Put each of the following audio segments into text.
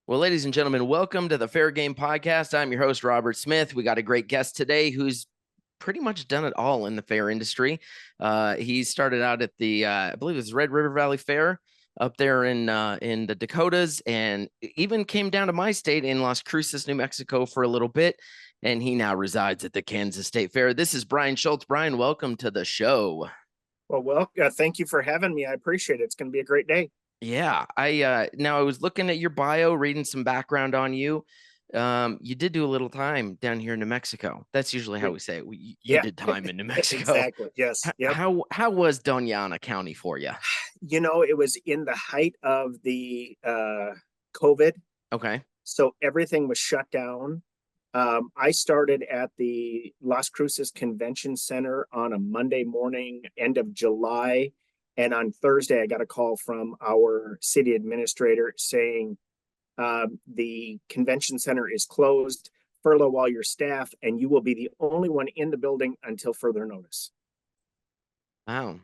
Well, ladies and gentlemen, welcome to the Fair Game Podcast. I'm your host, Robert Smith. We got a great guest today who's pretty much done it all in the fair industry. He started out at the, I believe it was Red River Valley Fair up there in the Dakotas, and even came down to my state in Las Cruces, New Mexico for a little bit. And he now resides at the Kansas State Fair. This is Bryan Schulz. Bryan, welcome to the show. Thank you for having me. I appreciate it. It's going to be a great day. Yeah, I was looking at your bio, reading some background on you. You did do a little time down here in New Mexico. That's usually how we say it. You Yeah, did time in New Mexico. exactly. Yes. H- Yep. How was Doñana County for you? It was in the height of the COVID, Okay. so everything was shut down. I started at the Las Cruces Convention Center on a Monday morning, end of July. And on Thursday, I got a call from our city administrator saying the convention center is closed, furlough all your staff, and you will be the only one in the building until further notice. Wow.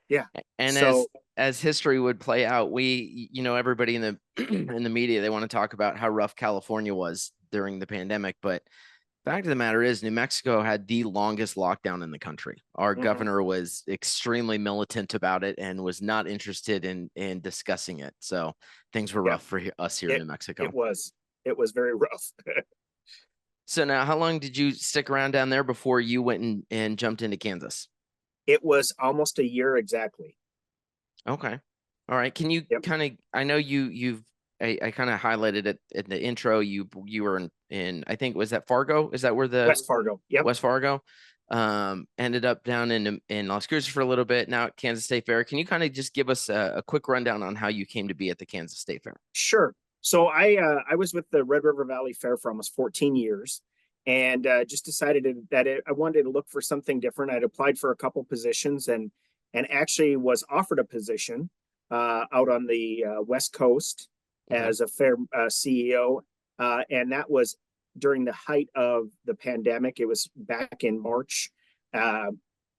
Yeah. And So as history would play out, everybody in the in the media, they want to talk about how rough California was during the pandemic, but fact of the matter is, New Mexico had the longest lockdown in the country. Our mhm, governor was extremely militant about it and was not interested in discussing it. So things were yeah, rough for us here in it New Mexico. it was it was very rough. So now, how long did you stick around down there before you went and jumped into Kansas? It was almost a year exactly. Okay, all right. Can you Yep. kind of? I know I kind of highlighted it in the intro. You were in I think was that Fargo? Is that where the West Fargo. Yep. West Fargo? Ended up down in Las Cruces for a little bit. Now at Kansas State Fair. Can you kind of just give us a quick rundown on how you came to be at the Kansas State Fair? Sure. So I was with the Red River Valley Fair for almost 14 years, and just decided I wanted to look for something different. I'd applied for a couple positions and actually was offered a position out on the West Coast Okay. as a fair CEO, and that was during the height of the pandemic. It was back in March. Uh,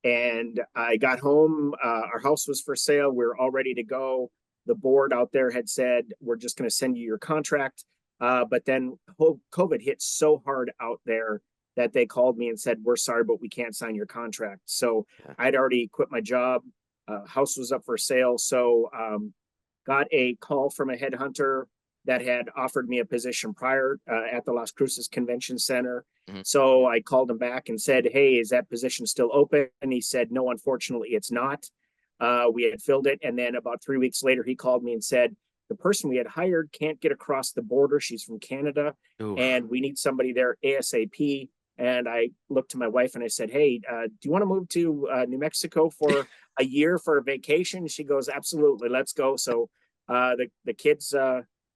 and I got home. Our house was for sale. We were all ready to go. The board out there had said, we're just going to send you your contract. But then COVID hit so hard out there that they called me and said, we're sorry, but we can't sign your contract. So Yeah. I'd already quit my job. House was up for sale. So got a call from a headhunter that had offered me a position prior at the Las Cruces Convention Center. Mhm. So I called him back and said, hey, is that position still open? And he said, no, unfortunately, it's not. We had filled it. And then about 3 weeks later, he called me and said, the person we had hired can't get across the border. She's from Canada, Oof. and we need somebody there ASAP. And I looked to my wife and I said, hey, do you want to move to New Mexico for a year for a vacation? She goes, absolutely, let's go. So the kids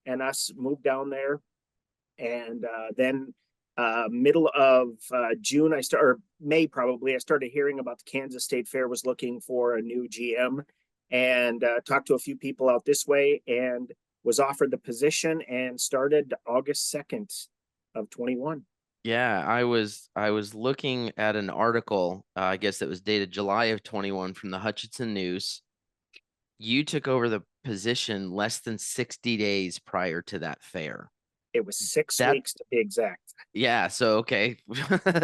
and us moved down there. And then middle of June, or May probably, I started hearing about the Kansas State Fair was looking for a new GM, and talked to a few people out this way and was offered the position and started August 2nd of 21. Yeah, I was looking at an article, I guess that was dated July of 21 from the Hutchinson News. You took over the position less than 60 days prior to that fair. It was six That weeks to be exact. Yeah, so okay,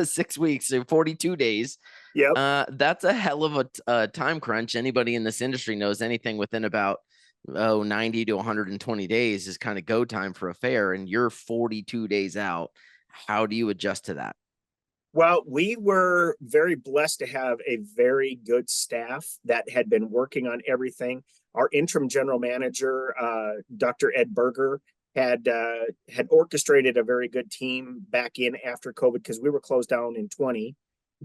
6 weeks, so 42 days. Yep. That's a hell of a time crunch. Anybody in this industry knows anything within about 90 to 120 days is kind of go time for a fair, and you're 42 days out. How do you adjust to that? Well, we were very blessed to have a very good staff that had been working on everything. Our interim general manager, Dr. Ed Berger, had orchestrated a very good team back in after COVID because we were closed down in 20,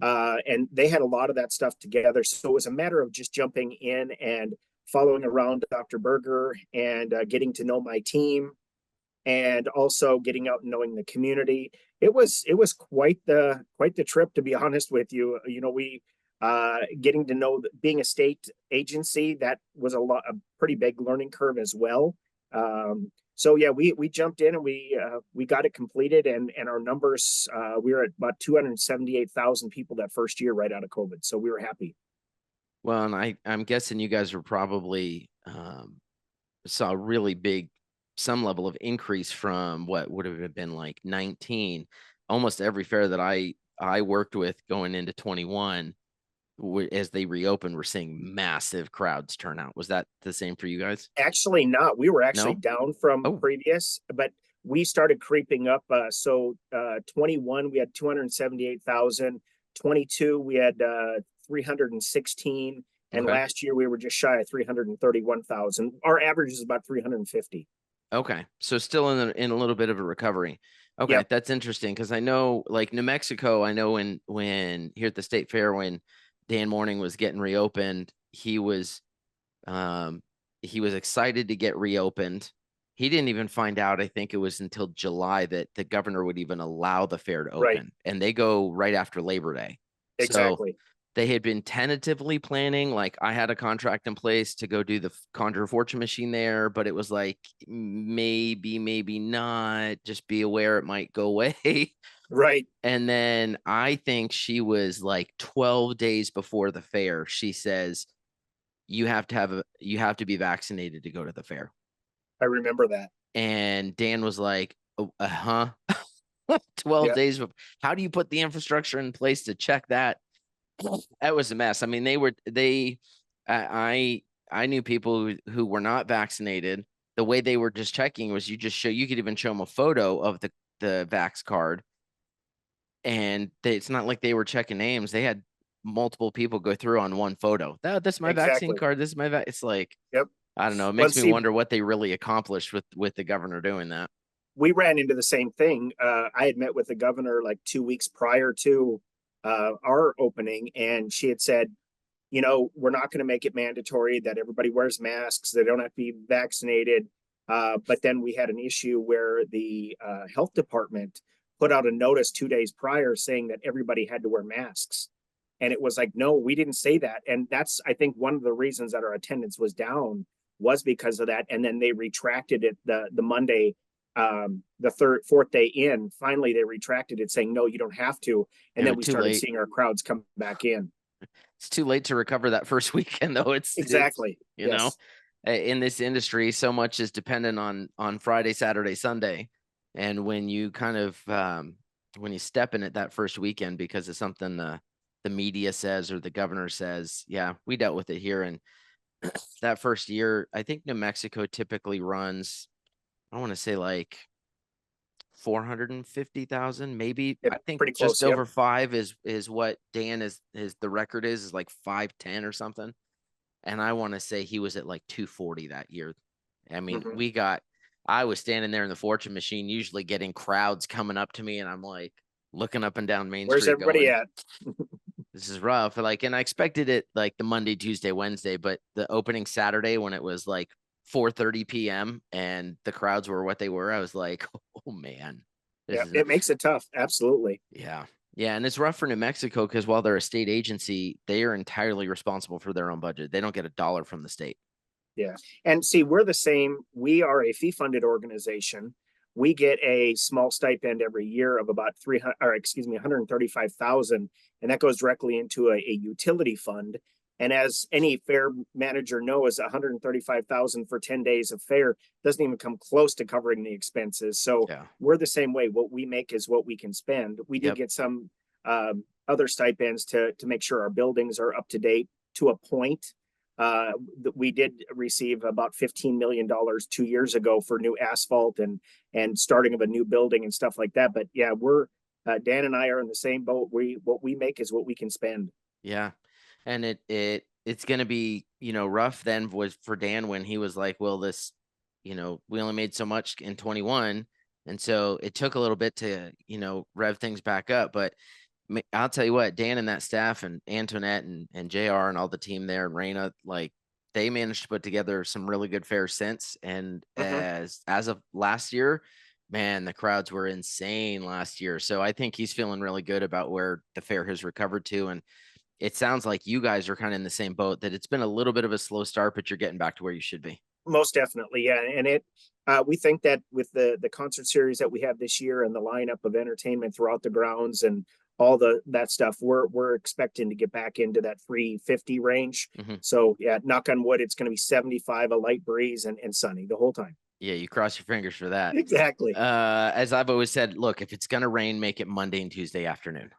and they had a lot of that stuff together. So it was a matter of just jumping in and following around Dr. Berger and getting to know my team, and also getting out and knowing the community. It was quite the trip, to be honest with you. We getting to know being a state agency, that was a pretty big learning curve as well. So yeah, we jumped in and we got it completed, and our numbers, we were at about 278,000 people that first year right out of COVID. So we were happy. Well, and I'm guessing you guys were probably saw a really big some level of increase from what would have been like 19. Almost every fair that I worked with going into 21, as they reopened, we're seeing massive crowds turn out. Was that the same for you guys? Actually, not. We were actually No? down from Oh, previous, but we started creeping up. 21, we had 278,000. 22, we had 316. And okay. last year, we were just shy of 331,000. Our average is about 350. Okay. So still in a little bit of a recovery. Okay, Yep. that's interesting because I know like New Mexico, I know when here at the state fair when Dan Morning was getting reopened, um he was excited to get reopened. He didn't even find out, I think it was until July, that the governor would even allow the fair to Right. open. And they go right after Labor Day. So Exactly. they had been tentatively planning, like I had a contract in place to go do the Conjure Fortune machine there, but it was like maybe not, just be aware it might go away. Right. And then I think she was like 12 days before the fair, she says you have to be vaccinated to go to the fair. I remember that. And Dan was like, oh, huh. 12 Yeah. days. How do you put the infrastructure in place to check that? That was a mess. I mean, I knew people who were not vaccinated. The way they were just checking was you could even show them a photo of the vax card. And it's not like they were checking names. They had multiple people go through on one photo. That's my vaccine Exactly. card. This is my It's like, Yep. I don't know. It Well, makes me see, wonder what they really accomplished with the governor doing that. we ran into the same thing. I had met with the governor like 2 weeks prior to our opening, and she had said, we're not going to make it mandatory that everybody wears masks. They don't have to be vaccinated. But then we had an issue where the health department put out a notice 2 days prior saying that everybody had to wear masks. And it was like, no, we didn't say that. And that's, I think, one of the reasons that our attendance was down was because of that. And then they retracted it the Monday, the fourth day in. Finally, they retracted it saying, no, you don't have to. And It then was we too started late. seeing our crowds come back in. It's too late to recover that first weekend though. It's Exactly. you know, Yes. in this industry, so much is dependent on Friday, Saturday, Sunday. And when you kind of when you step in it that first weekend because of something the media says or the governor says, yeah, we dealt with it here. And that first year, I think New Mexico typically runs, I want to say like 450,000, maybe. Yep, I think pretty just close. Yep. over five is what Dan is the record is like 510 or something. And I want to say he was at like 240 that year. I mean, Mm-hmm. I was standing there in the fortune machine, usually getting crowds coming up to me, and I'm like looking up and down Main Where's Street everybody going, at? this is rough. Like, and I expected it like the Monday, Tuesday, Wednesday, but the opening Saturday when it was like 4:30 p.m. and the crowds were what they were, I was like, oh man, this Yeah, is not, it makes it tough. Absolutely. yeah. Yeah, and it's rough for New Mexico because while they're a state agency, they are entirely responsible for their own budget. They don't get a dollar from the state. Yeah. And see, we're the same. We are a fee funded organization. We get a small stipend every year of about 300, or excuse me, 135,000. And that goes directly into a utility fund. And as any fair manager knows, 135,000 for 10 days of fair doesn't even come close to covering the expenses. So Yeah. we're the same way. What we make is what we can spend. We do Yep. get some other stipends to make sure our buildings are up to date to a point. We did receive about $15 million 2 years ago for new asphalt and starting of a new building and stuff like that. But yeah, we're Dan and I are in the same boat. What we make is what we can spend. Yeah. And it's gonna be, rough then was for Dan when he was like, well, we only made so much in 21. And so it took a little bit to, rev things back up. But I'll tell you what, Dan and that staff and Antoinette and JR and all the team there and Raina, like they managed to put together some really good fair since. And Mm-hmm. as of last year, man, the crowds were insane last year. So I think he's feeling really good about where the fair has recovered to. And it sounds like you guys are kind of in the same boat, that it's been a little bit of a slow start, but you're getting back to where you should be. Most definitely, yeah. And we think that with the concert series that we have this year and the lineup of entertainment throughout the grounds and all that stuff, we're expecting to get back into that 350 range. Mhm. So yeah, knock on wood, it's going to be 75, a light breeze and sunny the whole time. Yeah, you cross your fingers for that. Exactly. As I've always said, look, if it's gonna rain, make it Monday and Tuesday afternoon.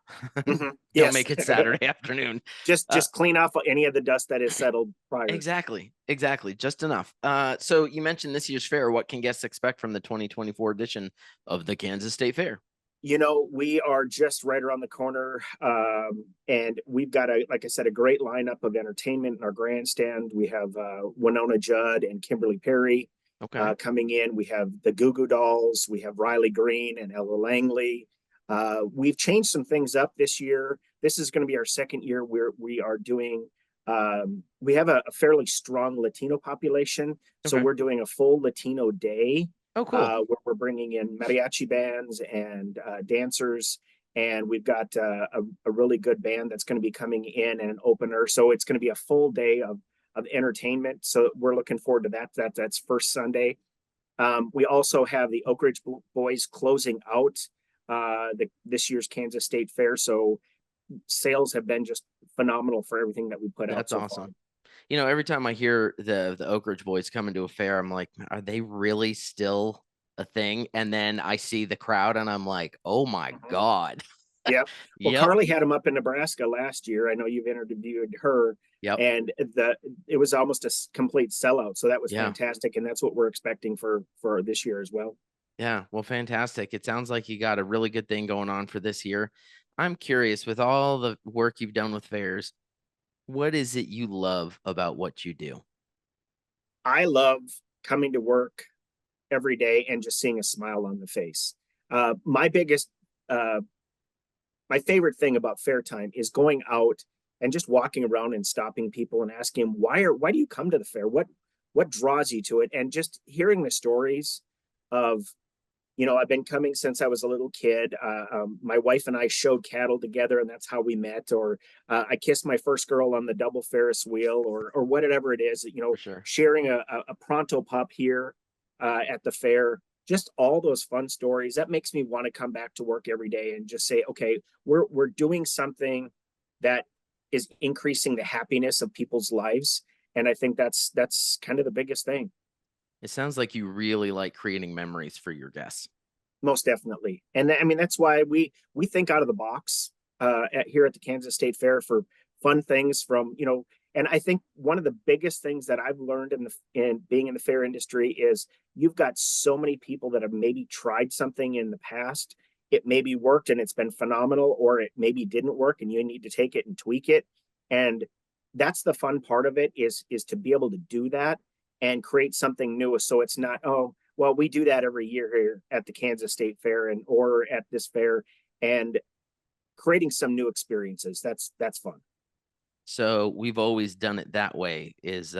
Don't Yes. make it Saturday afternoon. Just clean off any of the dust that is settled prior. Exactly, just enough. So you mentioned this year's fair. What can guests expect from the 2024 edition of the Kansas State Fair? We are just right around the corner, and we've got like I said, a great lineup of entertainment in our grandstand. We have Winona Judd and Kimberly Perry Okay. coming in. We have the Goo Goo Dolls. We have Riley Green and Ella Langley. We've changed some things up this year. This is going to be our second year where we are doing. We have a fairly strong Latino population, so Okay. we're doing a full Latino day Oh, cool. where we're bringing in mariachi bands and dancers. And we've got a really good band that's going to be coming in and an opener. So it's going to be a full day of entertainment. So we're looking forward to that. That's first Sunday. We also have the Oak Ridge Boys closing out this year's Kansas State Fair. So sales have been just phenomenal for everything that we put out That's so awesome. far. Every time I hear the Oak Ridge Boys coming to a fair, I'm like, are they really still a thing? And then I see the crowd and I'm like, oh my Mhm. God. Yep. Well, Yep. Carly had him up in Nebraska last year. I know you've interviewed her, Yep. and it was almost a complete sellout. So that was Yeah. fantastic, and that's what we're expecting for this year as well. Yeah. Well, fantastic. It sounds like you got a really good thing going on for this year. I'm curious, with all the work you've done with fairs, what is it you love about what you do? I love coming to work every day and just seeing a smile on the face. My biggest, uh, my favorite thing about fair time is going out and just walking around and stopping people and asking them why do you come to the fair? What draws you to it? And just hearing the stories of I've been coming since I was a little kid. My wife and I showed cattle together, and that's how we met. Or I kissed my first girl on the double Ferris wheel, or whatever it is. For sure. Sharing a pronto pup here at the fair. Just all those fun stories. That makes me want to come back to work every day and just say, okay, we're doing something that is increasing the happiness of people's lives, and I think that's kind of the biggest thing. It sounds like you really like creating memories for your guests. Most definitely. And I mean, that's why we think out of the box here at the Kansas State Fair for fun things and I think one of the biggest things that I've learned in being in the fair industry is you've got so many people that have maybe tried something in the past. It maybe worked and it's been phenomenal, or it maybe didn't work and you need to take it and tweak it. And that's the fun part of it is to be able to do that and create something new. So it's not, oh, well, we do that every year here at the Kansas State Fair or at this fair, and creating some new experiences. That's fun. So we've always done it that way is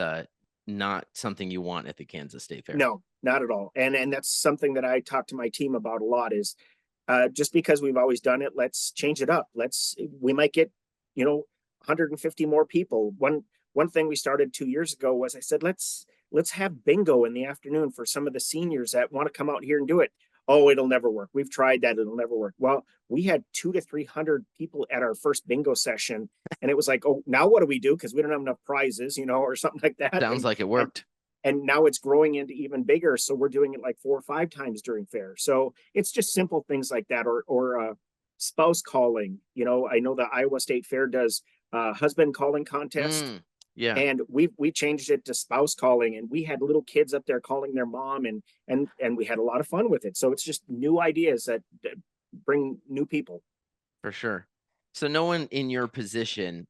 not something you want at the Kansas State Fair. No, not at all. And that's something that I talk to my team about a lot is just because we've always done it, let's change it up. We might get, 150 more people. One thing we started 2 years ago was I said, let's have bingo in the afternoon for some of the seniors that want to come out here and do it. Oh, it'll never work. We've tried that. It'll never work. Well, we had 200 to 300 people at our first bingo session. And it was like, oh, now what do we do? Because we don't have enough prizes, or something like that. Sounds like it worked. And now it's growing into even bigger. So we're doing it like 4 or 5 times during fair. So it's just simple things like that, or spouse calling. I know the Iowa State Fair does husband calling contest. Yeah. And we changed it to spouse calling, and we had little kids up there calling their mom, and we had a lot of fun with it. So it's just new ideas that bring new people. For sure. So no one in your position,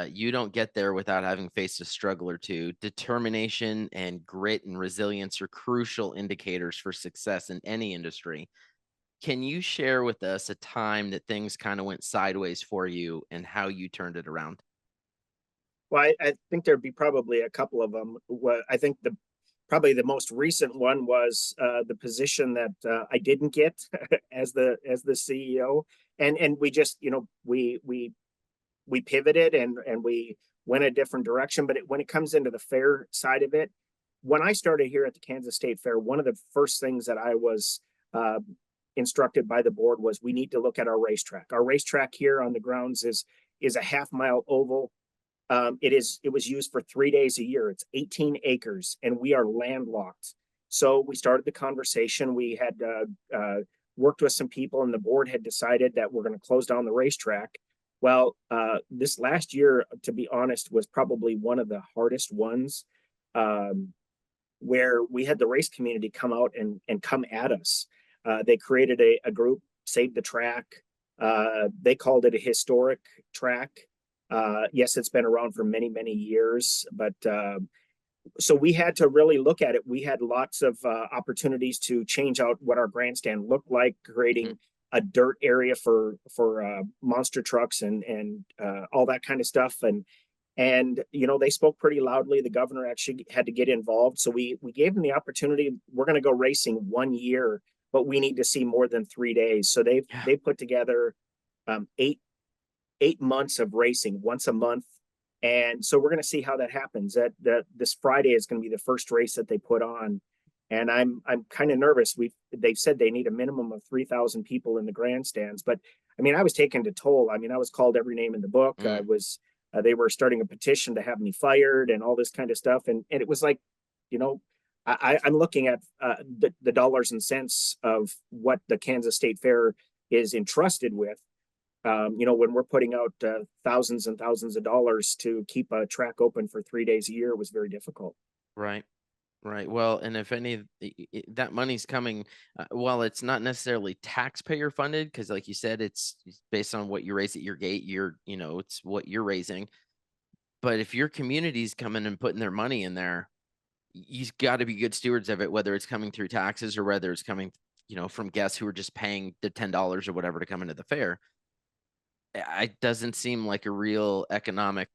you don't get there without having faced a struggle or two. Determination and grit and resilience are crucial indicators for success in any industry. Can you share with us a time that things kind of went sideways for you and how you turned it around? Well, I think there'd be probably a couple of them. I think probably the most recent one was the position that I didn't get as the CEO, and we just we pivoted and we went a different direction. But when it comes into the fair side of it, when I started here at the Kansas State Fair, one of the first things that I was uh, instructed by the board was we need to look at our racetrack. Our racetrack here on the grounds is a half-mile oval. It was used for 3 days a year. It's 18 acres, and we are landlocked. So we started the conversation. We had worked with some people, and the board had decided that we're going to close down the racetrack. Well, this last year, to be honest, was probably one of the hardest ones, um, where we had the race community come out and come at us. They created a group, Save the Track. They called it a historic track. Yes, it's been around for many, many years, but so we had to really look at it. We had lots of opportunities to change out what our grandstand looked like, Mhm. creating a dirt area for monster trucks and all that kind of stuff. And you know, they spoke pretty loudly. The governor actually had to get involved, so we gave them the opportunity. We're going to go racing 1 year, but we need to see more than 3 days. So Yeah. they put together 8 months of racing once a month. And so we're going to see how that happens. That this Friday is going to be the first race that they put on, and I'm kind of nervous. They've said they need a minimum of 3,000 people in the grandstands, but I mean, I was taken to toll. I mean, I was called every name in the book. I Mm. was They were starting a petition to have me fired and all this kind of stuff, and it was like, you know, I'm looking at the dollars and cents of what the Kansas State Fair is entrusted with. You know, when we're putting out thousands and thousands of dollars to keep a track open for 3 days a year, it was very difficult. Right. Right. Well, and if any of that money's coming, well, it's not necessarily taxpayer funded because, like you said, it's based on what you raise at your gate. It's what you're raising. But if your community's coming and putting their money in there, you've got to be good stewards of it, whether it's coming through taxes or whether it's coming, from guests who are just paying the $10 or whatever to come into the fair. It doesn't seem like a real economic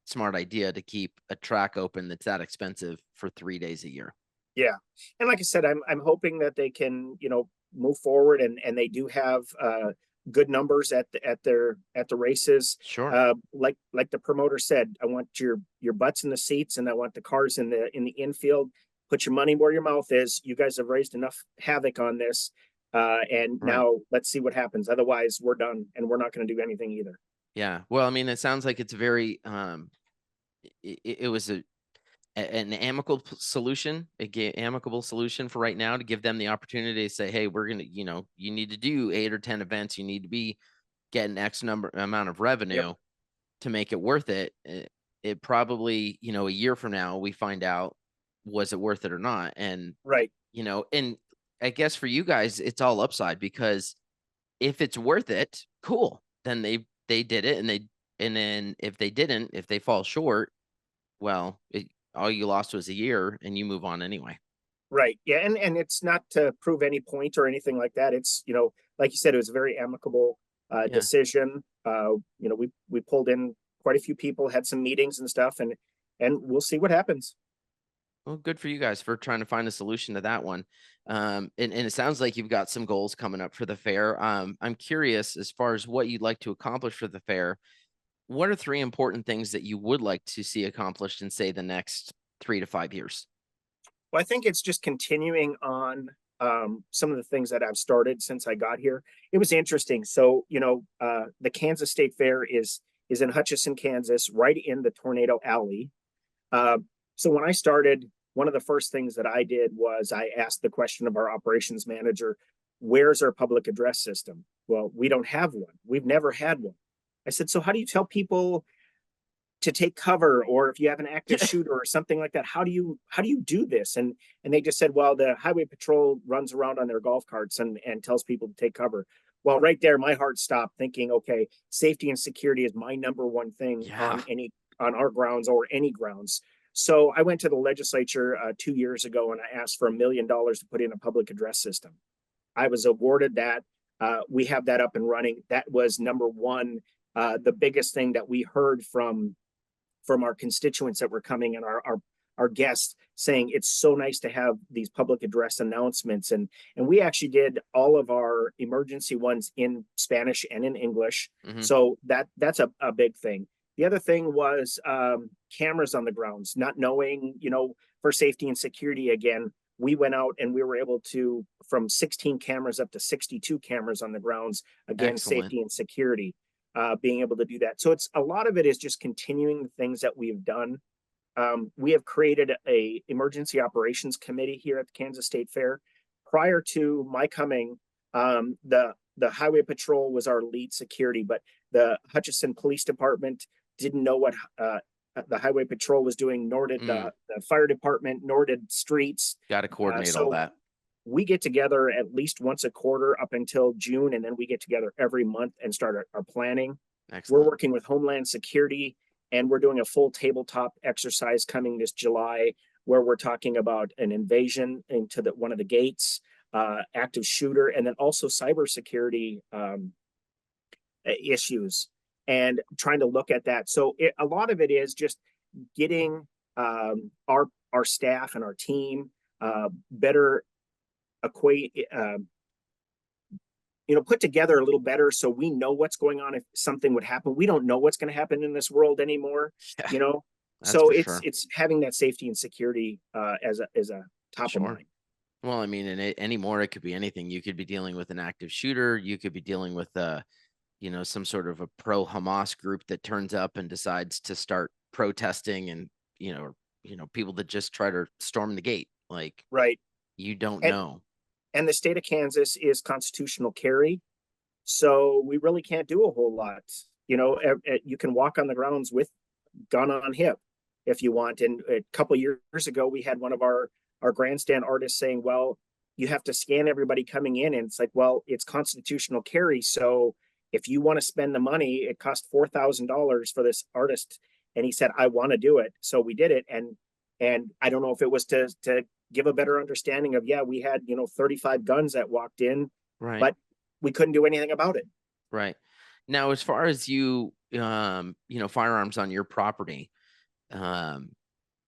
smart idea to keep a track open that's that expensive for 3 days a year. Yeah, and like I said, I'm hoping that they can, you know, move forward, and they do have good numbers at the races. Sure. Like the promoter said, I want your butts in the seats, and I want the cars in the infield. Put your money where your mouth is. You guys have raised enough havoc on this, and Right. now let's see what happens. Otherwise, we're done, and we're not going to do anything either. Yeah. Well, I mean, it sounds like it's very it was an solution, amicable solution for right now to give them the opportunity to say, hey, we're gonna, you need to do 8 or 10 events, you need to be getting X number amount of Yep. revenue to make it worth it. It probably, a year from now we find out was it worth it or not. And Right. and I guess for you guys, it's all upside because if it's worth it, cool. Then they did it, and then if they didn't, if they fall short, well, all you lost was a year, and you move on anyway. Right. Yeah. And it's not to prove any point or anything like that. It's, you know, like you said, it was a very amicable Yeah. decision. You know, we pulled in quite a few people, had some meetings and stuff, and we'll see what happens. Well, good for you guys for trying to find a solution to that one. And it sounds like you've got some goals coming up for the fair. I'm curious as far as what you'd like to accomplish for the fair. What are three important things that you would like to see accomplished in, say, the next 3 to 5 years? Well, I think it's just continuing on some of the things that I've started since I got here. It was interesting. So, you know, the Kansas State Fair is in Hutchinson, Kansas, right in the Tornado Alley. Uh, so when I started, one of the first things that I did was I asked the question of our operations manager, where's our public address system? Well, we don't have one. We've never had one. I said, so how do you tell people to take cover, or if you have an active shooter or something like that, how do you do this? And they just said, well, the highway patrol runs around on their golf carts and tells people to take cover. Well, right there my heart stopped, thinking, okay, safety and security is my number one thing Yeah. on our grounds or any grounds. So I went to the legislature 2 years ago, and I asked for $1 million to put in a public address system. I was awarded that. We have that up and running. That was number one. The biggest thing that we heard from our constituents that were coming, and our guests, saying it's so nice to have these public address announcements. And we actually did all of our emergency ones in Spanish and in English. Hmm. So that's a big thing. The other thing was cameras on the grounds. Not knowing, you know, for safety and security, again, we went out and we were able to, from 16 cameras up to 62 cameras on the grounds. Again, Excellent. safety and security, being able to do that. So it's a lot of it is just continuing the things that we've done. we have created a emergency operations committee here at the Kansas State Fair. Prior to my coming, the highway patrol was our lead security, but the Hutchinson Police Department didn't know what the highway patrol was doing, nor did the fire department, nor did streets. Got to coordinate all that. We get together at least once a quarter up until June, and then we get together every month and start our planning. Excellent. We're working with Homeland Security, and we're doing a full tabletop exercise coming this July, where we're talking about an invasion into one of the gates, active shooter, and then also cybersecurity issues, and trying to look at that. So a lot of it is just getting our staff and our team better put together a little better, so we know what's going on if something would happen. We don't know what's going to happen in this world anymore, so it's having that safety and security as a top of mind. Well, I mean, anymore, it could be anything. You could be dealing with an active shooter. You could be dealing with some sort of a pro Hamas group that turns up and decides to start protesting, and people that just try to storm the gate. Like, right, you don't know. And the state of Kansas is constitutional carry, so we really can't do a whole lot. You can walk on the grounds with gun on hip if you want. And a couple of years ago, we had one of our grandstand artists saying, well, you have to scan everybody coming in. And it's like, well, it's constitutional carry. So if you want to spend the money, it cost $4,000 for this artist. And he said, I want to do it. So we did it. And I don't know if it was to give a better understanding of, we had, 35 guns that walked in, right, but we couldn't do anything about it. Right. Now, as far as firearms on your property, are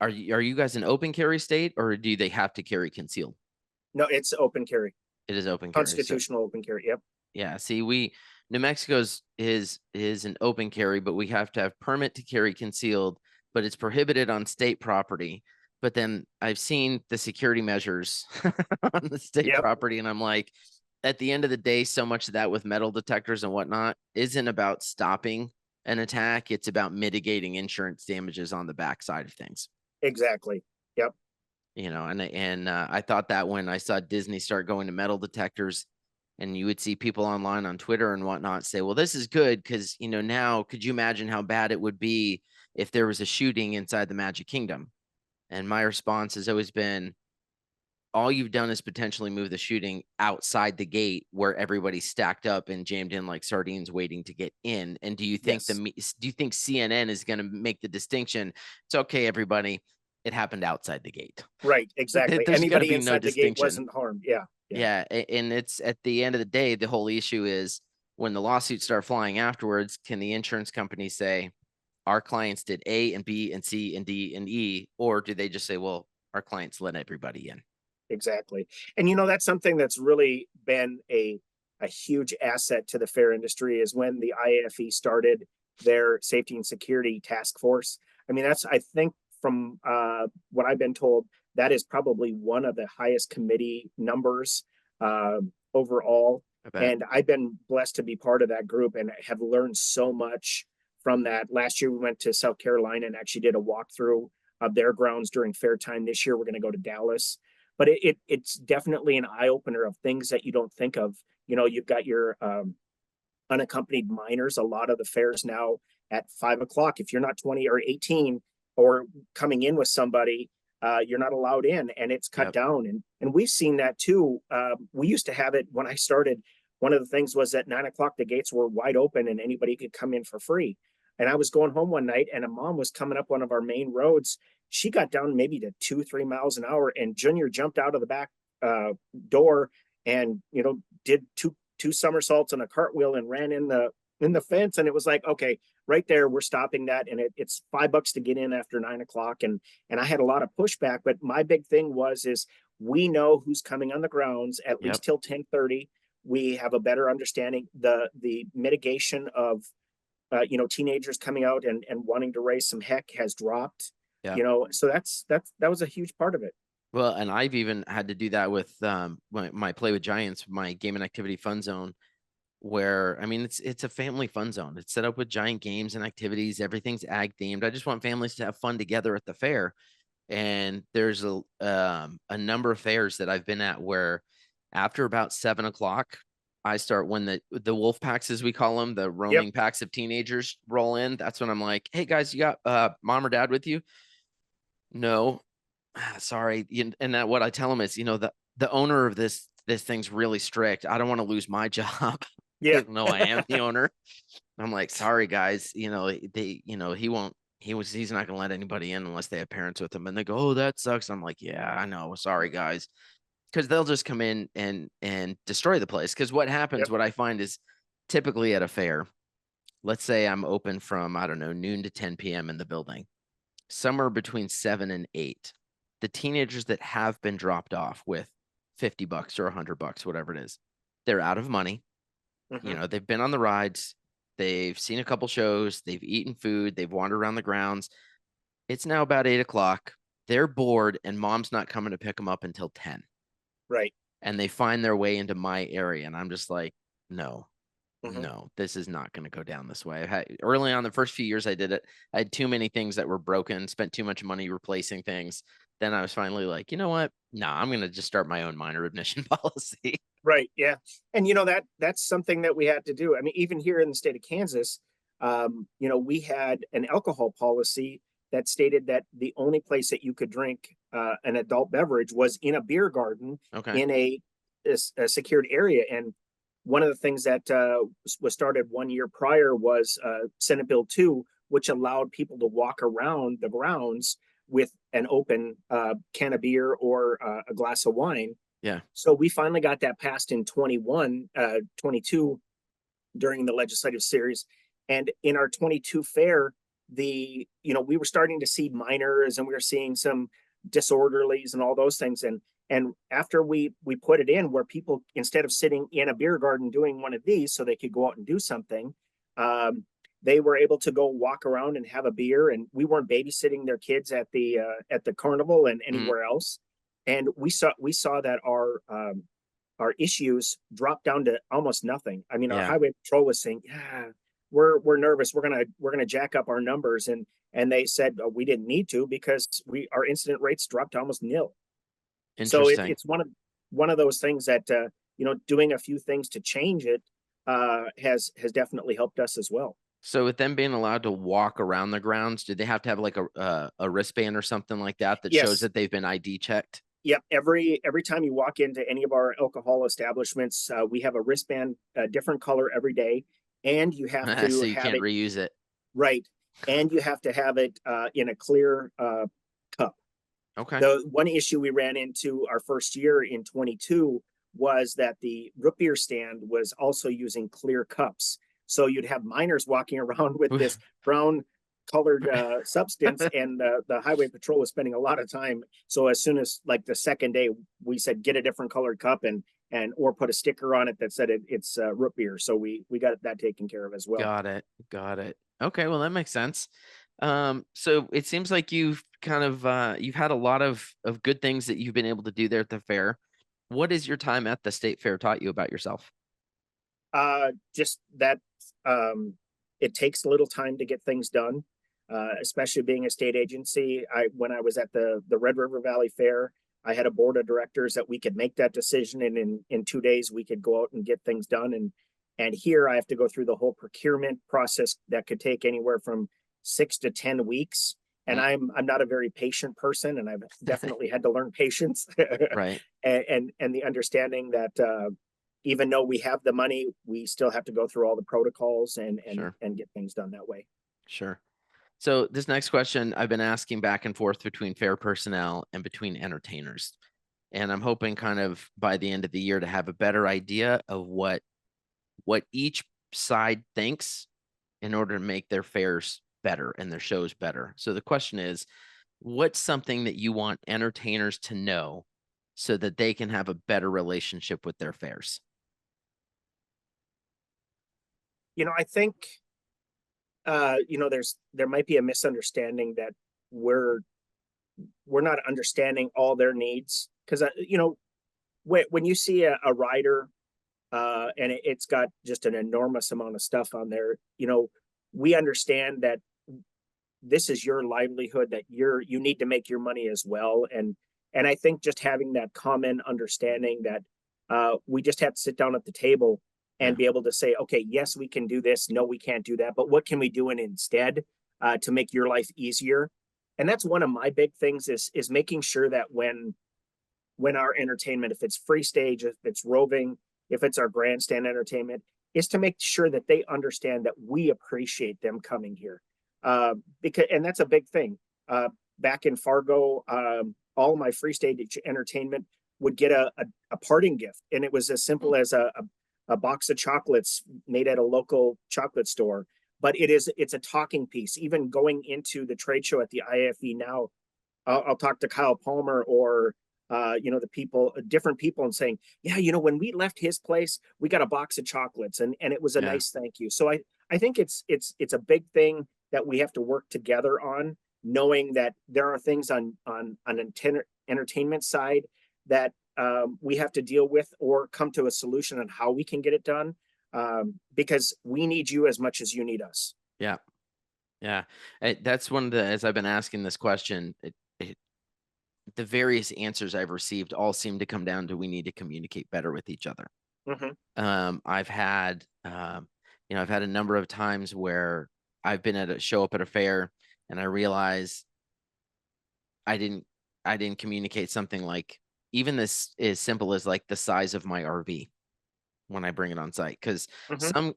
you guys an open carry state, or do they have to carry concealed? No, it's open carry. It is open carry. Constitutional open carry. Yep. Yeah. See, New Mexico's is an open carry, but we have to have permit to carry concealed, but it's prohibited on state property. But then I've seen the security measures on the state property, and I'm like, at the end of the day, so much of that with metal detectors and whatnot isn't about stopping an attack. It's about mitigating insurance damages on the backside of things. Exactly. Yep. And I thought that when I saw Disney start going to metal detectors, and you would see people online on Twitter and whatnot say, well, this is good because, now could you imagine how bad it would be if there was a shooting inside the Magic Kingdom? And my response has always been, all you've done is potentially move the shooting outside the gate where everybody's stacked up and jammed in like sardines waiting to get in. And do you think CNN is going to make the distinction? It's okay, everybody, it happened outside the gate. Right, exactly. Anybody inside the gate wasn't harmed. Yeah. And it's at the end of the day, the whole issue is when the lawsuits start flying afterwards, can the insurance company say, our clients did A and B and C and D and E, or do they just say, well, our clients let everybody in? Exactly. And that's something that's really been a huge asset to the fair industry is when the IAFE started their safety and security task force. I mean, I think from what I've been told, that is probably one of the highest committee numbers overall. And I've been blessed to be part of that group and have learned so much from that. Last year, we went to South Carolina and actually did a walkthrough of their grounds during fair time. This year, we're going to go to Dallas. But it's definitely an eye-opener of things that you don't think of. You've got your unaccompanied minors. A lot of the fairs now at 5 o'clock, if you're not 20 or 18 or coming in with somebody, you're not allowed in, and it's cut down. And we've seen that too. We used to have it when I started. One of the things was at 9 o'clock, the gates were wide open and anybody could come in for free. And I was going home one night and a mom was coming up one of our main roads. She got down maybe to 2-3 miles an hour, and Junior jumped out of the back door and, did two somersaults and a cartwheel and ran in the fence. And it was like, okay, right there, we're stopping that. And it's $5 to get in after 9 o'clock. And I had a lot of pushback, but my big thing is we know who's coming on the grounds at least till 10:30. We have a better understanding. The mitigation of teenagers coming out and wanting to raise some heck has dropped. So that was a huge part of it. Well, and I've even had to do that with my Play with Giants, my game and activity fun zone. where I mean it's a family fun zone. It's set up with giant games and activities. Everything's ag themed. I just want families to have fun together at the fair. And there's a number of fairs that I've been at where after about 7 o'clock, I start when the wolf packs, as we call them, the Yep. roaming packs of teenagers roll in. That's when I'm like, hey guys, you got mom or dad with you? No. Sorry. And that what I tell them is, the owner of this thing's really strict. I don't want to lose my job. Yeah. Even though I am the owner. I'm like, sorry guys, he's not gonna let anybody in unless they have parents with them. And they go, oh, that sucks. I'm like, yeah, I know. Sorry guys. Because they'll just come in and destroy the place. Because what happens, Yep. what I find is typically at a fair, let's say I'm open from, I don't know, noon to 10 p.m. in the building, somewhere between 7 and 8. The teenagers that have been dropped off with $50 or $100, whatever it is, they're out of money. Hmm. They've been on the rides, they've seen a couple shows, they've eaten food, they've wandered around the grounds. It's now about 8 o'clock. They're bored, and mom's not coming to pick them up until 10. Right. And they find their way into my area. And I'm just like, no, Hmm. no, this is not going to go down this way. Early on, the first few years I did it, I had too many things that were broken, spent too much money replacing things. Then I was finally like, you know what? No, I'm going to just start my own minor admission policy. Right. Yeah. And that's something that we had to do. I mean, even here in the state of Kansas, we had an alcohol policy that stated that the only place that you could drink an adult beverage was in a beer garden Okay. in a secured area. And one of the things that was started 1 year prior was Senate Bill 2, which allowed people to walk around the grounds with an open can of beer or a glass of wine. Yeah. So we finally got that passed in 22 during the legislative series. And in our 22 fair, we were starting to see minors and we were seeing some disorderlies and all those things. And after we put it in where people, instead of sitting in a beer garden doing one of these so they could go out and do something, they were able to go walk around and have a beer. And we weren't babysitting their kids at the carnival and Mhm. anywhere else. And we saw that our issues dropped down to almost nothing. I mean, our Yeah. highway patrol was saying, "Yeah, we're nervous. We're gonna jack up our numbers," and they said we didn't need to because our incident rates dropped to almost nil. So Interesting. it's one of those things that doing a few things to change it has definitely helped us as well. So with them being allowed to walk around the grounds, do they have to have like a wristband or something like that that shows Yes. that they've been ID checked? Yep. Every time you walk into any of our alcohol establishments, we have a wristband, a different color every day, and you have to So you have can't it reuse it. right, and you have to have it in a clear cup. Okay. The one issue we ran into our first year in 22 was that the root beer stand was also using clear cups. So you'd have minors walking around with this brown colored substance, and the highway patrol was spending a lot of time. So as soon as like the second day, we said get a different colored cup and or put a sticker on it that said it's root beer. So we got that taken care of as well. Got it. Got it. Okay, well that makes sense. So it seems like you've kind of you've had a lot of good things that you've been able to do there at the fair. What has your time at the state fair taught you about yourself? Just that it takes a little time to get things done, especially being a state agency. When I was at the Red River Valley Fair, I had a board of directors that we could make that decision, and in 2 days we could go out and get things done. And here I have to go through the whole procurement process that could take anywhere from 6 to 10 weeks. And Mm. I'm not a very patient person, and I've definitely had to learn patience Right. and the understanding that even though we have the money, we still have to go through all the protocols Sure. and get things done that way. Sure. So this next question I've been asking back and forth between fair personnel and between entertainers. And I'm hoping kind of by the end of the year to have a better idea of what each side thinks in order to make their fairs better and their shows better. So the question is, what's something that you want entertainers to know so that they can have a better relationship with their fairs? I think there might be a misunderstanding that we're we're not understanding all their needs because when you see a rider and it's got just an enormous amount of stuff on there. We understand that this is your livelihood, that you need to make your money as well. And I think just having that common understanding that we just have to sit down at the table and Yeah. be able to say, okay, yes, we can do this. No, we can't do that. But what can we do instead to make your life easier? And that's one of my big things is making sure that when our entertainment, if it's free stage, if it's roving, if it's our grandstand entertainment, is to make sure that they understand that we appreciate them coming here. And that's a big thing. Back in Fargo, all my free stage entertainment would get a parting gift, and it was as simple as a box of chocolates made at a local chocolate store. But it's a talking piece. Even going into the trade show at the IFE now, I'll talk to Kyle Palmer or different people, and saying, yeah, when we left his place, we got a box of chocolates, and it was a Yeah. nice thank you. So I think it's a big thing that we have to work together on, knowing that there are things on an entertainment side that we have to deal with or come to a solution on how we can get it done, because we need you as much as you need us. Yeah. Yeah. That's one of the, as I've been asking this question, the various answers I've received all seem to come down to we need to communicate better with each other. I've had, I've had a number of times where I've been at a show up at a fair and I realize I didn't communicate something like even this as simple as like the size of my RV when I bring it on site. Cause some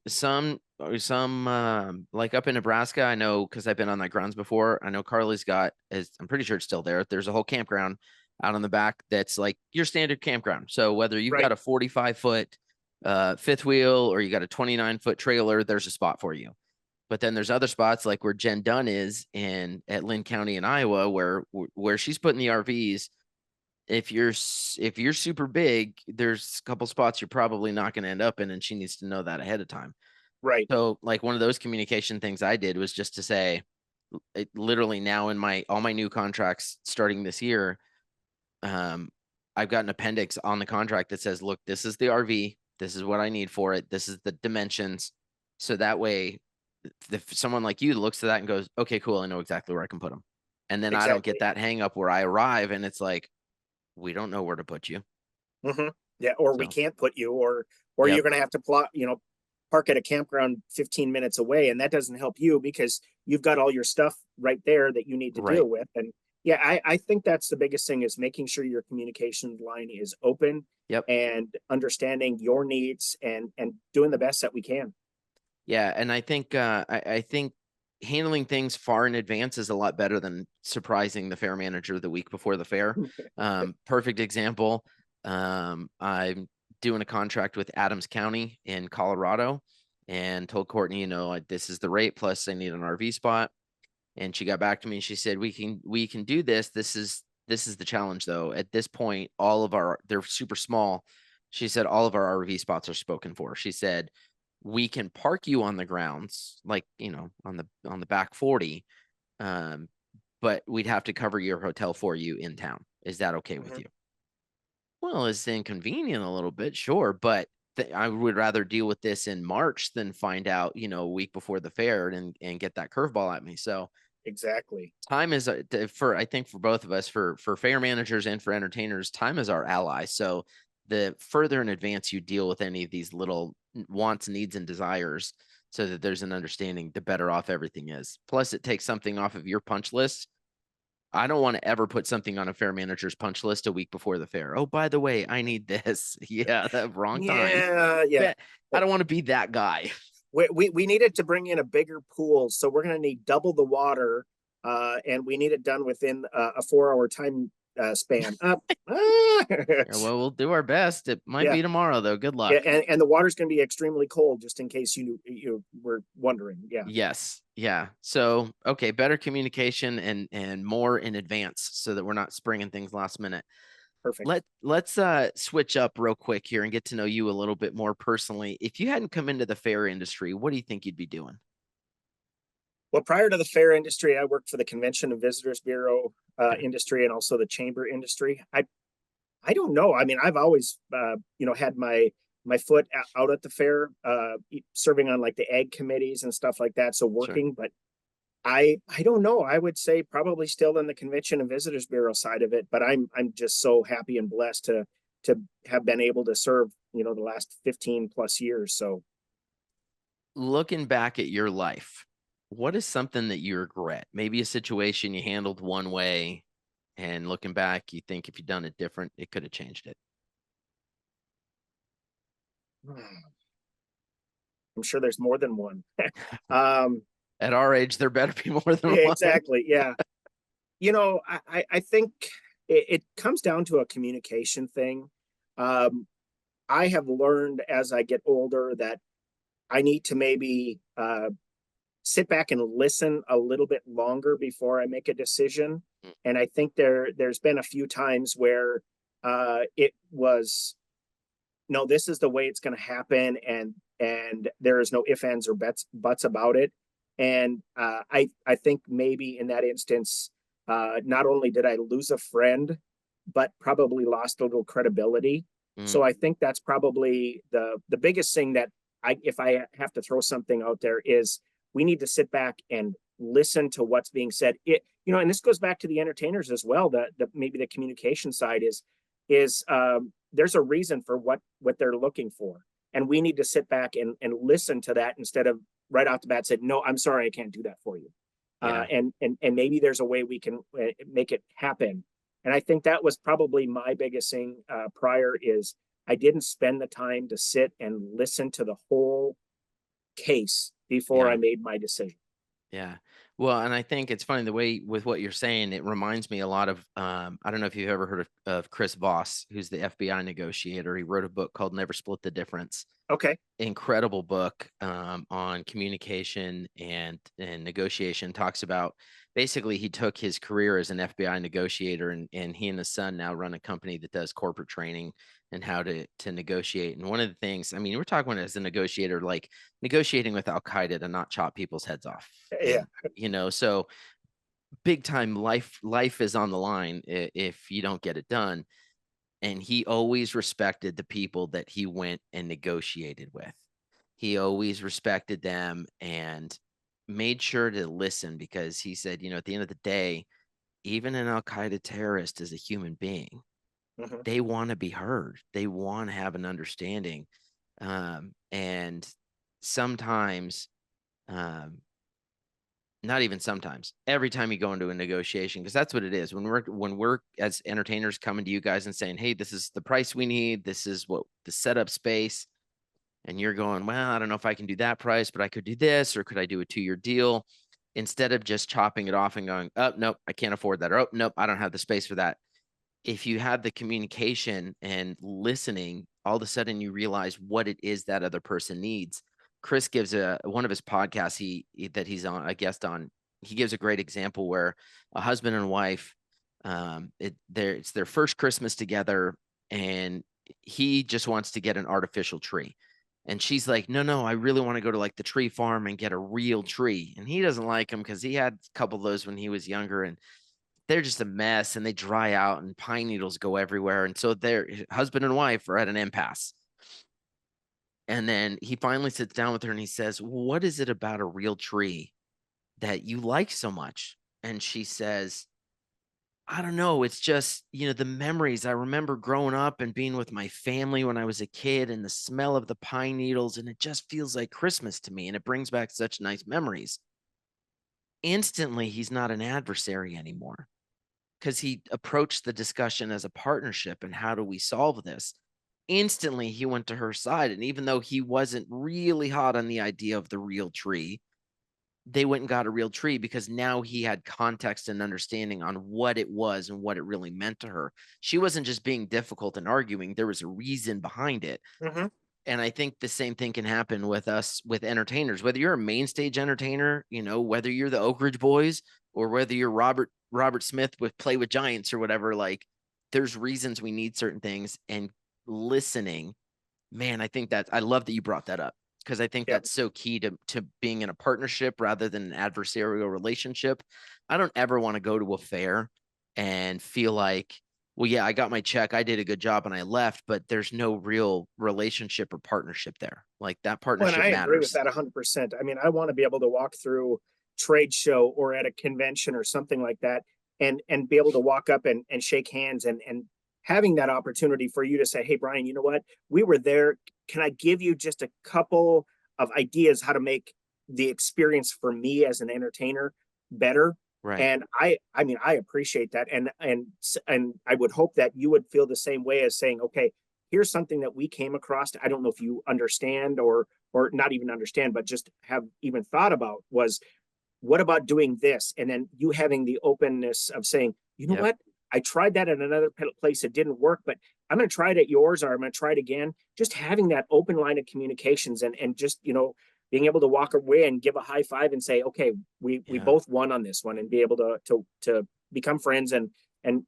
like up in Nebraska, I know, cause I've been on that grounds before. I know Carly's got, I'm pretty sure it's still there. There's a whole campground out on the back that's like your standard campground. So whether you've got a 45-foot fifth wheel or you got a 29-foot trailer, there's a spot for you. But then there's other spots like where Jen Dunn is at Lynn County in Iowa, where she's putting the RVs. If you're super big, there's a couple spots you're probably not going to end up in, and she needs to know that ahead of time. Right. So like one of those communication things I did was just to say, literally now in all my new contracts starting this year, I've got an appendix on the contract that says, look, this is the RV. This is what I need for it. This is the dimensions. So that way, if someone like you looks at that and goes, okay, cool, I know exactly where I can put them. And then I don't get that hang up where I arrive and it's like, we don't know where to put you. Yeah. Or we can't put you, or you're going to have to park at a campground 15 minutes away. And that doesn't help you because you've got all your stuff right there that you need to deal with. And yeah, I think that's the biggest thing, is making sure your communication line is open and understanding your needs and doing the best that we can. Yeah. And I think, I think handling things far in advance is a lot better than surprising the fair manager the week before the fair. Perfect example. I'm doing a contract with Adams County in Colorado and told Courtney, this is the rate, plus I need an RV spot. And she got back to me and she said, we can do this. This is the challenge though. At this point, they're super small. She said, all of our RV spots are spoken for. She said, we can park you on the grounds, like, on the back 40. But we'd have to cover your hotel for you in town. Is that okay with you? Well, it's inconvenient a little bit, sure, but I would rather deal with this in March than find out, a week before the fair and get that curveball at me. So exactly, time is I think for both of us, for fair managers and for entertainers, time is our ally. So the further in advance you deal with any of these little wants, needs, and desires, so that there's an understanding, the better off everything is. Plus, it takes something off of your punch list. I don't want to ever put something on a fair manager's punch list a week before the fair. Oh, by the way, I need this. Yeah, that wrong time. Yeah. I don't want to be that guy. We needed to bring in a bigger pool, so we're going to need double the water, and we need it done within a 4-hour time span. Yeah, well, we'll do our best. It might be tomorrow, though. Good luck. Yeah, and the water's going to be extremely cold, just in case you were wondering. Yeah. Yes. Yeah. So, okay, better communication and more in advance, so that we're not springing things last minute. Perfect. Let's switch up real quick here and get to know you a little bit more personally. If you hadn't come into the fair industry, what do you think you'd be doing? Well, prior to the fair industry, I worked for the Convention and Visitors Bureau industry, and also the chamber industry. I don't know. I mean, I've always had my my foot out at the fair, serving on like the ag committees and stuff like that. So Sure. working, but I don't know. I would say probably still in the Convention and Visitors Bureau side of it, but I'm just so happy and blessed to have been able to serve, you know, the last 15 plus years. So Looking back at your life, what is something that you regret? Maybe a situation you handled one way, and looking back, you think if you'd done it different, it could have changed it. I'm sure there's more than one. um, At our age, there better be more than one. exactly. Yeah. You know, I think it comes down to a communication thing. Um, I have learned as I get older that I need to maybe sit back and listen a little bit longer before I make a decision. And I think there's been a few times where it was no, this is the way it's going to happen, and there is no ifs, ands, or buts about it. And I think maybe in that instance, not only did I lose a friend, but probably lost a little credibility. Mm, So I think that's probably the biggest thing that if I have to throw something out there, is we need to sit back and listen to what's being said. And this goes back to the entertainers as well. The maybe the communication side is there's a reason for what they're looking for, and we need to sit back and listen to that instead of right off the bat say, no, I'm sorry, I can't do that for you. yeah. And maybe there's a way we can make it happen. And I think that was probably my biggest thing prior, is I didn't spend the time to sit and listen to the whole case before I Yeah. made my decision. Yeah. Well, and I think it's funny the way with what you're saying, it reminds me a lot of I don't know if you've ever heard of Chris Voss, who's the FBI negotiator. He wrote a book called Never Split the Difference. Okay. Incredible book on communication and negotiation. Talks about basically he took his career as an FBI negotiator, and he and his son now run a company that does corporate training and how to negotiate. And one of the things, I mean, we're talking as a negotiator, like negotiating with Al Qaeda to not chop people's heads off, Yeah. and so big time life is on the line if you don't get it done. And he always respected the people that he went and negotiated with. He always respected them and made sure to listen, because he said, at the end of the day, even an Al Qaeda terrorist is a human being. Mm-hmm. They want to be heard, they want to have an understanding. And sometimes, um, not even sometimes, every time you go into a negotiation, because that's what it is. When we're as entertainers coming to you guys and saying, hey, this is the price we need, this is what the setup space, and you're going, well, I don't know if I can do that price, but I could do this, or could I do a 2-year deal? Instead of just chopping it off and going, oh, nope, I can't afford that. Or, oh, nope, I don't have the space for that. If you have the communication and listening, all of a sudden you realize what it is that other person needs. Chris gives one of his podcasts that he's on a guest on. He gives a great example where a husband and wife, it's their first Christmas together, and he just wants to get an artificial tree. And she's like, no, I really want to go to like the tree farm and get a real tree. And he doesn't like them because he had a couple of those when he was younger, and they're just a mess and they dry out and pine needles go everywhere. And so their husband and wife are at an impasse. And then he finally sits down with her and he says, what is it about a real tree that you like so much? And she says, I don't know. It's just, the memories. I remember growing up and being with my family when I was a kid, and the smell of the pine needles. And it just feels like Christmas to me. And it brings back such nice memories. Instantly, he's not an adversary anymore, because he approached the discussion as a partnership. And how do we solve this? Instantly, he went to her side. And even though he wasn't really hot on the idea of the real tree, they went and got a real tree, because now he had context and understanding on what it was and what it really meant to her. She wasn't just being difficult and arguing, there was a reason behind it. Mm-hmm. And I think the same thing can happen with us, with entertainers, whether you're a main stage entertainer, whether you're the Oak Ridge Boys, or whether you're Robert Smith with Play with Giants or whatever. Like, there's reasons we need certain things. And listening, man, I think I love that you brought that up, because I think Yep. that's so key to being in a partnership rather than an adversarial relationship. I don't ever want to go to a fair and feel like well, yeah, I got my check, I did a good job, and I left, but there's no real relationship or partnership there. Like that Well, and partnership I agree with matters. that 100%. I mean, I want to be able to walk through trade show or at a convention or something like that, and be able to walk up and shake hands, and having that opportunity for you to say, "Hey, Bryan, you know what? We were there. Can I give you just a couple of ideas how to make the experience for me as an entertainer better?" Right. And I mean, I appreciate that, and I would hope that you would feel the same way as saying, "Okay, here's something that we came across. I don't know if you understand or not even understand, but just have even thought about was what about doing this?" And then you having the openness of saying, you know Yep. what? I tried that at another place. It didn't work, but I'm going to try it at yours, or I'm going to try it again. Just having that open line of communications, and just, being able to walk away and give a high five and say, okay, we Yeah. both won on this one, and be able to become friends and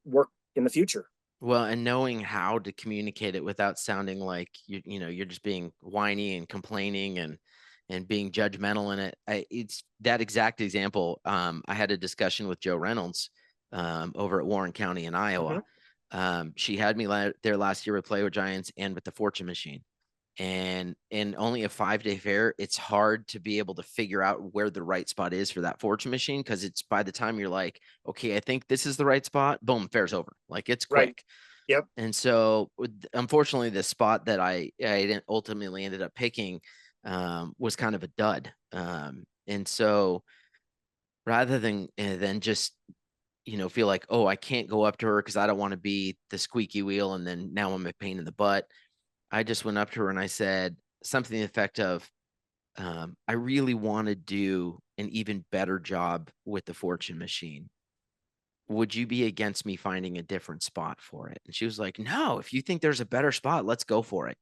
work in the future. Well, and knowing how to communicate it without sounding like you're just being whiny and complaining and being judgmental in it. It's that exact example. I had a discussion with Joe Reynolds over at Warren County in Mm-hmm. Iowa. She had me there last year with Play with Giants and with the Fortune Machine. And in only a 5-day fair, it's hard to be able to figure out where the right spot is for that Fortune Machine, because it's by the time you're like, okay, I think this is the right spot, boom, fair's over. Like it's Right. quick. Yep. And so, unfortunately, the spot that I didn't ultimately ended up picking was kind of a dud. And so, rather than just feel like, oh, I can't go up to her because I don't want to be the squeaky wheel, and then now I'm a pain in the butt. I just went up to her and I said something to the effect of, I really want to do an even better job with the Fortune Machine. Would you be against me finding a different spot for it? And she was like, no, if you think there's a better spot, let's go for it.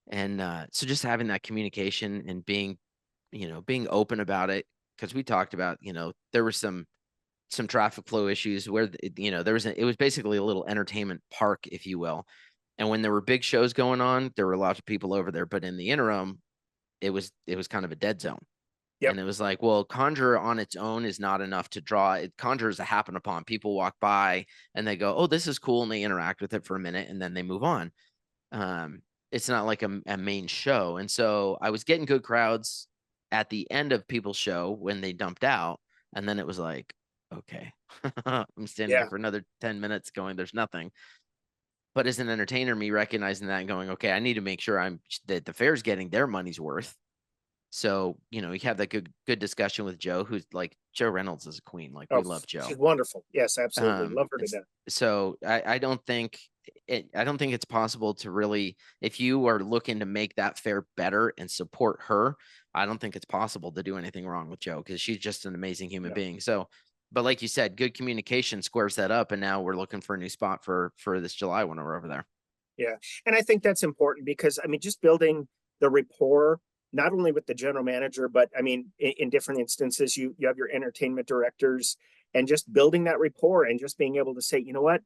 And so just having that communication and being open about it, because we talked about, there were some traffic flow issues where, it was basically a little entertainment park, if you will. And when there were big shows going on, there were lots of people over there. But in the interim, it was kind of a dead zone. Yep. And it was like, well, Conjure on its own is not enough to draw it. Conjure is a happen upon. People walk by and they go, oh, this is cool. And they interact with it for a minute and then they move on. Um, it's not like a main show. And so I was getting good crowds at the end of people's show when they dumped out. And then it was like, okay, I'm standing here Yeah. for another 10 minutes going, there's nothing. But as an entertainer, me recognizing that and going, okay, I need to make sure that the fair's getting their money's worth. So, you have that good discussion with Joe, who's like, Joe Reynolds is a queen. Like, we Oh, love Joe. she's wonderful. Yes, absolutely. Love her to It's death. so I don't think it's possible to really, if you are looking to make that fair better and support her, I don't think it's possible to do anything wrong with Joe, because she's just an amazing human Yeah. being. So, but like you said, good communication squares that up, and now we're looking for a new spot for this July when we're over there. Yeah. And I think that's important because, I mean, just building the rapport, not only with the general manager, but I mean, in different instances, you have your entertainment directors, and just building that rapport and just being able to say, you know what,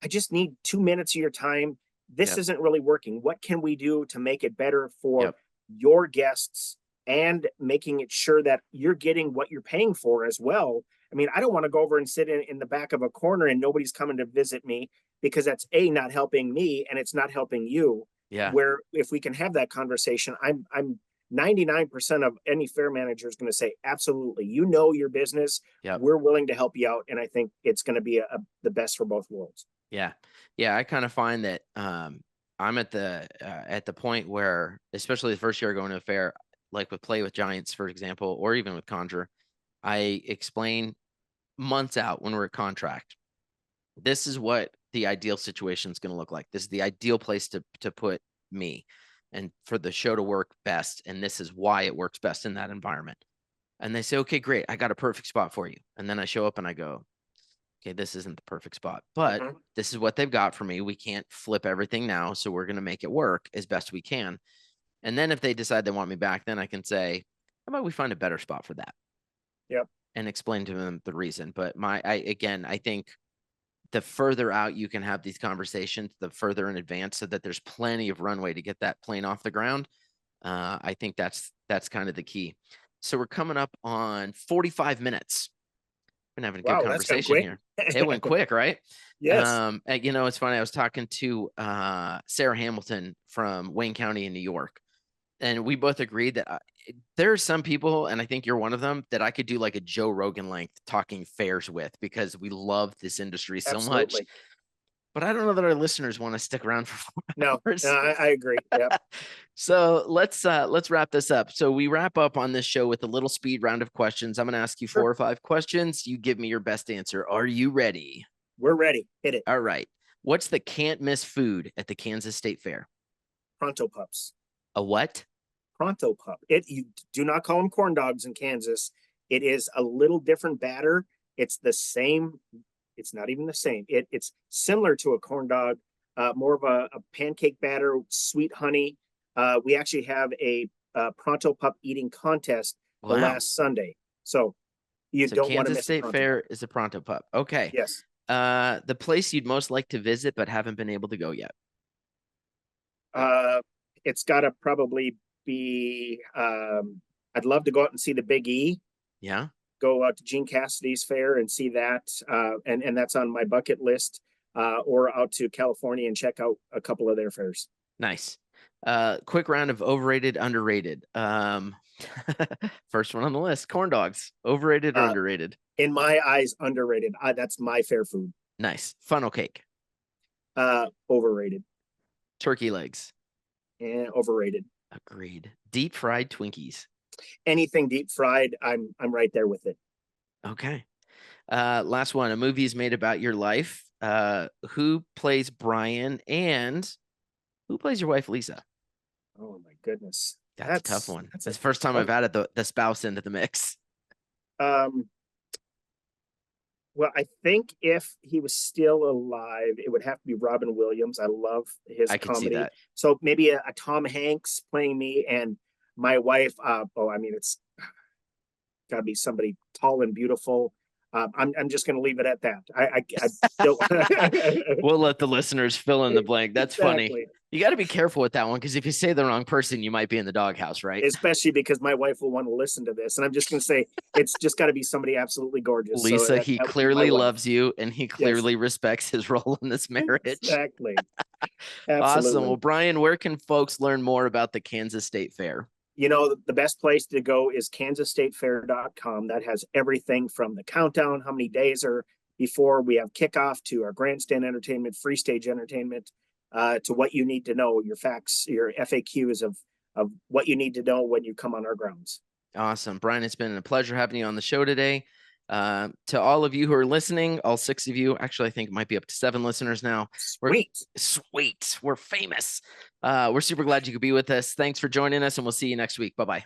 I just need 2 minutes of your time. This Yep. isn't really working. What can we do to make it better for Yep. your guests, and making it sure that you're getting what you're paying for as well? I mean, I don't want to go over and sit in the back of a corner and nobody's coming to visit me, because that's not helping me and it's not helping you. Yeah. Where if we can have that conversation, I'm 99% of any fair manager is going to say, absolutely, you know your business. Yep. We're willing to help you out. And I think it's going to be the best for both worlds. Yeah. Yeah. I kind of find that I'm at the point where, especially the first year going to a fair, like with Play with Giants, for example, or even with Conjure, I explain months out when we're at contract. This is what the ideal situation is going to look like. This is the ideal place to put me and for the show to work best. And this is why it works best in that environment. And they say, okay, great. I got a perfect spot for you. And then I show up and I go, okay, this isn't the perfect spot, but Mhm. this is what they've got for me. We can't flip everything now. So we're going to make it work as best we can. And then if they decide they want me back, then I can say, how about we find a better spot for that Yep. and explain to them the reason. But I think the further out you can have these conversations, the further in advance, so that there's plenty of runway to get that plane off the ground. I think that's kind of the key. So we're coming up on 45 minutes. been having a good Wow, that's gone conversation quick. here. It went quick, right? Yes. You know, it's funny. I was talking to Sarah Hamilton from Wayne County in New York, and we both agreed that there are some people, and I think you're one of them, that I could do like a Joe Rogan length talking fairs with because we love this industry so much. Absolutely. But I don't know that our listeners want to stick around for No, 4 hours. I agree. Yep. So let's wrap this up. So we wrap up on this show with a little speed round of questions. I'm going to ask you 4 or 5 questions. You give me your best answer. Are you ready? We're ready. Hit it. All right. What's the can't miss food at the Kansas State Fair? Pronto pups. A what? Pronto pup. You do not call them corn dogs in Kansas. It is a little different batter. It's the same. It's not even the same. It's similar to a corn dog, more of a pancake batter, sweet honey. We actually have a pronto pup eating contest the last Sunday. So you don't want to Kansas miss State Fair is a pronto pup. Okay. Yes. The place you'd most like to visit but haven't been able to go yet. It's got to probably be. I'd love to go out and see the Big E. Yeah. Go out to Gene Cassidy's fair and see that, and that's on my bucket list. Or out to California and check out a couple of their fairs. Nice. Quick round of overrated, underrated. First one on the list: corn dogs. Overrated or underrated? In my eyes, underrated. That's my fair food. Nice. Funnel cake. Overrated. Turkey legs. And overrated. Agreed. Deep fried Twinkies. Anything deep fried, I'm right there with it. Okay. Last one. A movie is made about your life. Who plays Bryan and who plays your wife, Lisa? Oh my goodness. That's a tough one. That's the first time I've added the spouse into the mix. Well, I think if he was still alive, it would have to be Robin Williams. I love his comedy. So maybe a Tom Hanks playing me and my wife. It's got to be somebody tall and beautiful. I'm just going to leave it at that. I don't. We'll let the listeners fill in the blank. That's funny. You got to be careful with that one because if you say the wrong person, you might be in the doghouse, right? Especially because my wife will want to listen to this, and I'm just going to say it's just got to be somebody absolutely gorgeous. Lisa, he clearly loves you, and he clearly respects his role in this marriage. Exactly. Awesome. Well, Bryan, where can folks learn more about the Kansas State Fair? You know, the best place to go is kansasstatefair.com. That has everything from the countdown, how many days are before we have kickoff, to our grandstand entertainment, free stage entertainment, to what you need to know, your facts, your FAQs of what you need to know when you come on our grounds. Awesome. Bryan, it's been a pleasure having you on the show today. To all of you who are listening, all 6 of you, actually, I think it might be up to 7 listeners now. Sweet. We're famous. We're super glad you could be with us. Thanks for joining us, and we'll see you next week. Bye-bye.